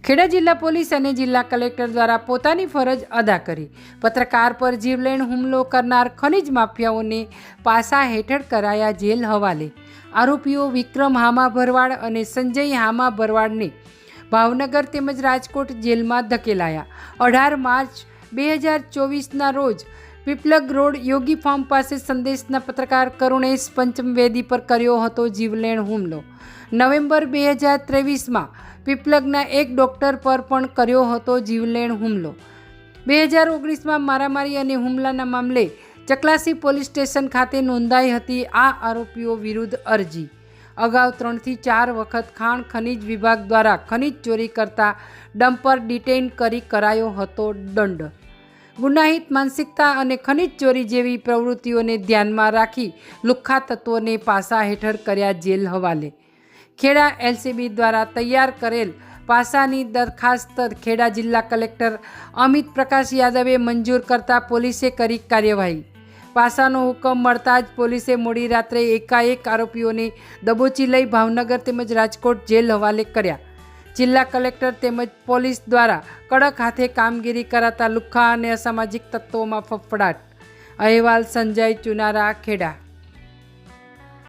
ખેડા જિલ્લા પોલીસ અને જિલ્લા કલેક્ટર દ્વારા પોતાની ફરજ અદા કરી પત્રકાર પર જીવલેણ હુમલો કરનાર ખનીજ માફિયાઓને પાસા હેઠળ કરાયા જેલ હવાલે। આરોપીઓ વિક્રમ હામા ભરવાડ અને સંજય હામા ભરવાડને ભાવનગર તેમજ રાજકોટ જેલમાં ધકેલાયા। 18 માર્ચ 2024ના રોજ પીપલગ રોડ યોગી ફાર્મ પાસે સંદેશના પત્રકાર કરુણેશ પંચમવેદી પર કર્યો હતો જીવલેણ હુમલો। નવેમ્બર 2023માં પીપલગના એક ડૉક્ટર પર પણ કર્યો હતો જીવલેણ હુમલો। 2019માં મારામારી અને હુમલાના મામલે ચકલાસી પોલીસ સ્ટેશન ખાતે નોંધાઈ હતી આ આરોપીઓ વિરુદ્ધ અરજી। અગાઉ 3 થી 4 વખત ખાણ ખનીજ વિભાગ દ્વારા ખનીજ ચોરી કરતા ડમ્પર ડિટેઇન કરી કરાયો હતો દંડ। ગુનાહિત માનસિકતા અને ખનીજ ચોરી જેવી પ્રવૃત્તિઓને ધ્યાનમાં રાખી લુખ્ખા તત્વોને પાસા હેઠળ કર્યા જેલ હવાલે। ખેડા એલસીબી દ્વારા તૈયાર કરેલ પાસાની દરખાસ્ત ખેડા જિલ્લા કલેક્ટર અમિત પ્રકાશ યાદવે મંજૂર કરતા પોલીસે કરી કાર્યવાહી। પાસાનો હુકમ મળતા જ પોલીસે મોડી રાત્રે એકાએક આરોપીઓને દબોચી લઈ ભાવનગર તેમજ રાજકોટ જેલ હવાલે કર્યા। જિલ્લા કલેક્ટર તેમજ પોલીસ દ્વારા કડક હાથે કામગીરી કરાતા લુખ્ખા અને અસામાજિક તત્વોમાં ફફડાટ। અહેવાલ સંજય ચુનારા, ખેડા।